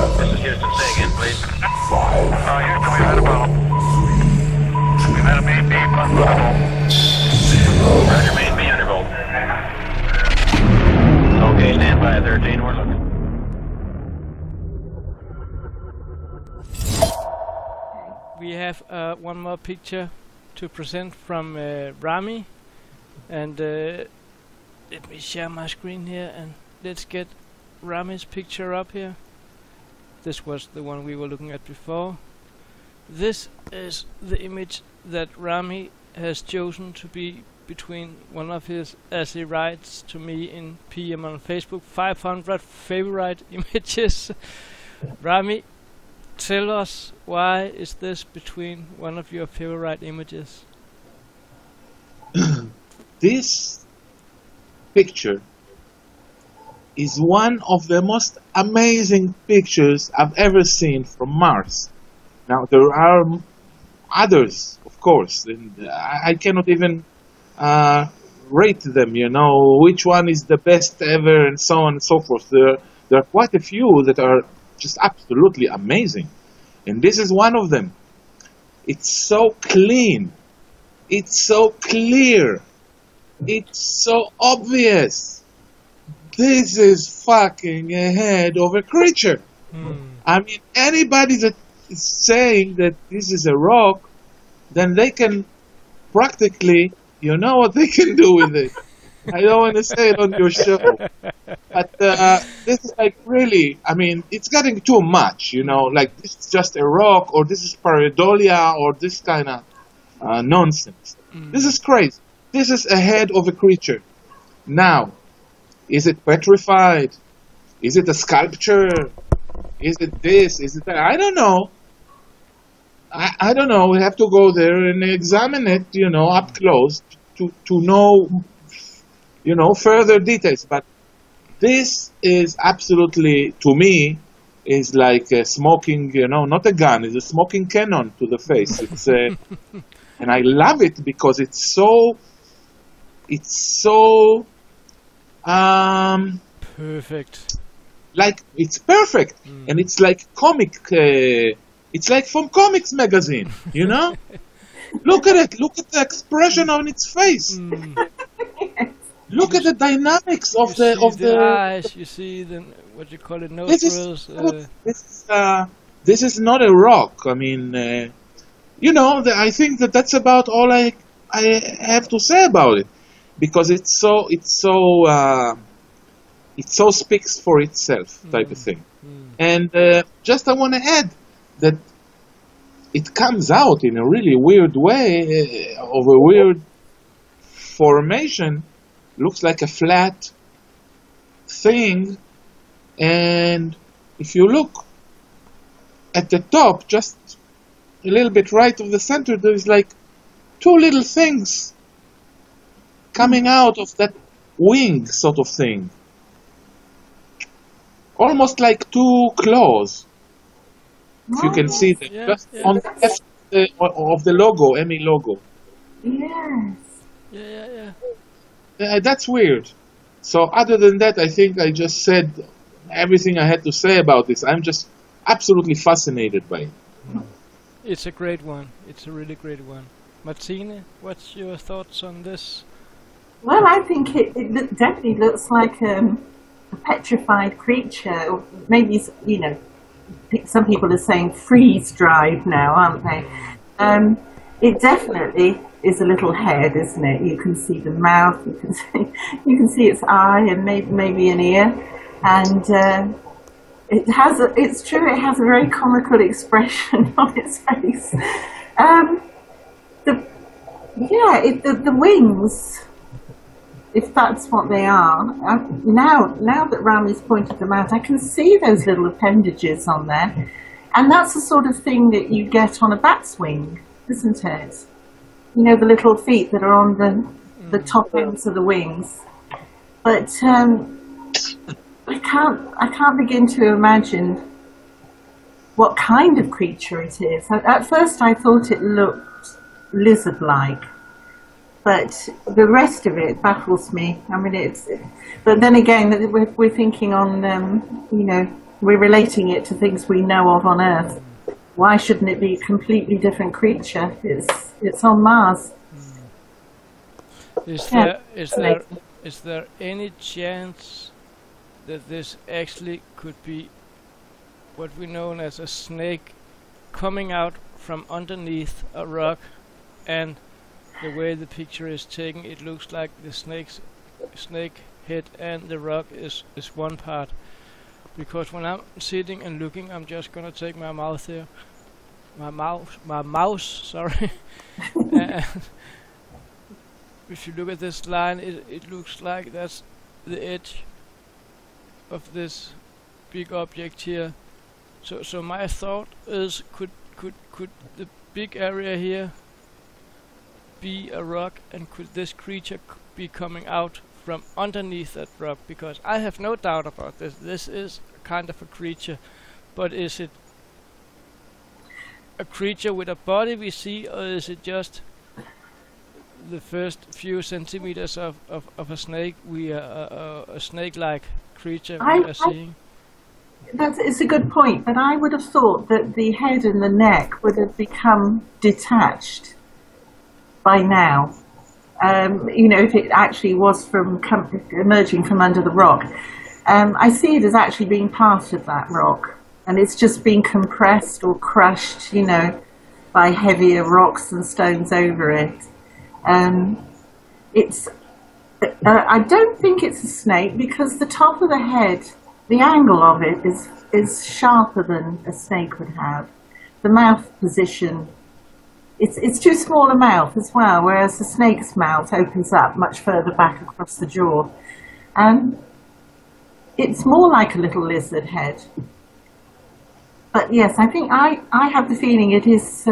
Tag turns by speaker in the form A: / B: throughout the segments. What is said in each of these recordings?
A: This is Houston. Say again, please.
B: Houston, we've had a problem. We've had a main B plus level.
A: Roger, main B undervolt. Okay, stand by at 13. We're looking.
C: We have one more picture to present from Rami, and let me share my screen here and let's get Rami's picture up here. This was the one we were looking at before. This is the image that Rami has chosen to be between one of his, as he writes to me in PM on Facebook, 500 favorite images. Rami, tell us, why is this between one of your favorite images?
D: This picture is one of the most amazing pictures I've ever seen from Mars. Now, there are others, of course, and I cannot even rate them, you know, which one is the best ever and so on and so forth. There are quite a few that are just absolutely amazing. And this is one of them. It's so clean. It's so clear. It's so obvious. This is fucking a head of a creature. I mean, anybody that is saying that this is a rock, then they can practically, you know what they can do with it. I don't want to say it on your show. But this is like really, I mean, it's getting too much, you know, like this is just a rock, or this is pareidolia, or this kind of nonsense. This is crazy. This is a head of a creature. Now, is it petrified? Is it a sculpture? Is it this? Is it that? I don't know. I don't know. We have to go there and examine it, you know, up close to know, you know, further details. But this is absolutely, to me, is like a smoking, you know, not a gun, it's a smoking cannon to the face. It's and I love it because it's so
C: perfect.
D: Like, it's perfect. And it's like comic, it's like from comics magazine, you know? Look at it, look at the expression on its face. Look at the dynamics of the
C: eyes, you see the, what you call it, nostrils.
D: This is not a rock. I mean, you know, I think that's about all I have to say about it, because it so speaks for itself, type of thing. And just I want to add that it comes out in a really weird way, of a weird formation. Looks like a flat thing, and if you look at the top, just a little bit right of the center, there's like two little things coming out of that wing sort of thing. Almost like two claws. If you can see them, just on the left of the logo, ME logo.
E: Yes.
D: That's weird. So other than that, I think I just said everything I had to say about this. I'm just absolutely fascinated by it.
C: It's a great one. It's a really great one. Martine, what's your thoughts on this?
E: Well, I think it definitely looks like a petrified creature. Or maybe, you know, some people are saying freeze dried now, aren't they? It definitely is a little head, isn't it? You can see the mouth, you can see its eye, and maybe an ear, and it's true, it has a very comical expression on its face. The wings, if that's what they are, now that Rami's pointed them out, I can see those little appendages on there, and that's the sort of thing that you get on a bat's wing, isn't it? You know, the little feet that are on the top ends of the wings. But I can't begin to imagine what kind of creature it is. At first I thought it looked lizard-like, but the rest of it baffles me. I mean, but then again, we're thinking on, you know, we're relating it to things we know of on Earth. Why shouldn't it be a completely different creature? It's on Mars.
C: Is
E: Yeah,
C: there any chance that this actually could be what we know as a snake coming out from underneath a rock, and the way the picture is taken, it looks like the snake head and the rock is one part? Because when I'm sitting and looking, I'm just gonna take my mouse, sorry. And if you look at this line, it looks like that's the edge of this big object here. So my thought is, could the big area here be a rock, and could this creature be coming out from underneath that rock? Because I have no doubt about this. This is kind of a creature, but is it a creature with a body we see, or is it just the first few centimeters of a snake, a snake-like creature we are seeing?
E: It's a good point, but I would have thought that the head and the neck would have become detached by now. You know, if it actually was emerging from under the rock. I see it as actually being part of that rock, and it's just being compressed or crushed, you know, by heavier rocks and stones over it. I don't think it's a snake, because the top of the head, the angle of it is sharper than a snake would have. The mouth position, it's too small a mouth as well, whereas the snake's mouth opens up much further back across the jaw. It's more like a little lizard head. But yes, I think I have the feeling it is.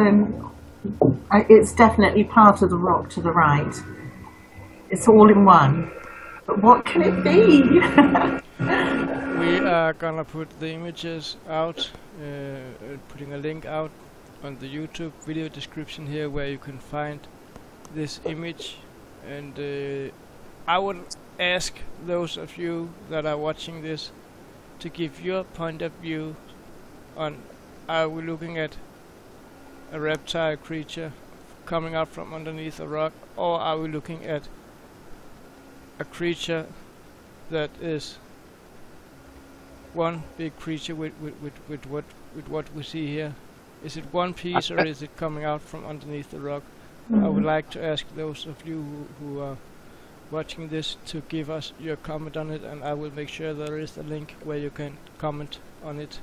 E: It's definitely part of the rock to the right. It's all in one. But what can it be?
C: We are gonna put the images out, putting a link out on the YouTube video description here, where you can find this image. And I would ask those of you that are watching this to give your point of view on, are we looking at a reptile creature coming out from underneath a rock, or are we looking at a creature that is one big creature with what we see here? Is it one piece, or is it coming out from underneath the rock? I would like to ask those of you who are watching this to give us your comment on it, and I will make sure there is a link where you can comment on it.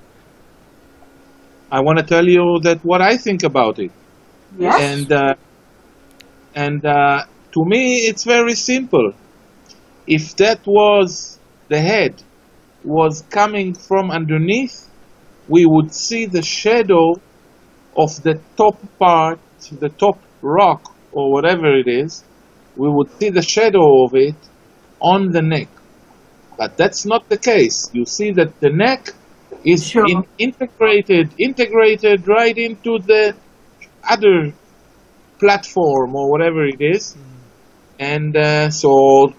D: I want to tell you that what I think about it.
E: Yes.
D: And to me, it's very simple. If that was the head was coming from underneath, we would see the shadow of the top part, the top rock or whatever it is. We would see the shadow of it on the neck. But that's not the case. You see that the neck is integrated right into the other platform or whatever it is. And so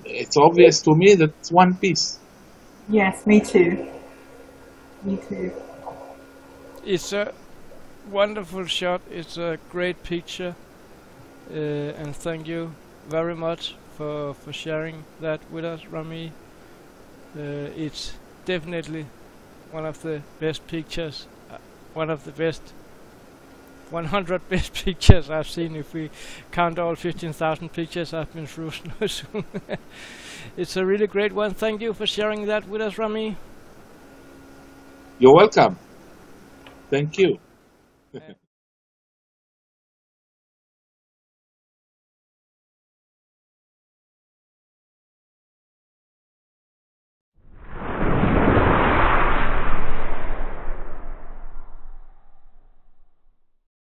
D: it's obvious to me that it's one piece.
E: Yes, me too. Me too.
C: It's a wonderful shot. It's a great picture. And thank you very much for sharing that with us, Rami. It's definitely one of the best pictures, one of the best 100 best pictures I've seen, if we count all 15,000 pictures I've been through soon. It's a really great one. Thank you for sharing that with us, Rami.
D: You're welcome. Thank you.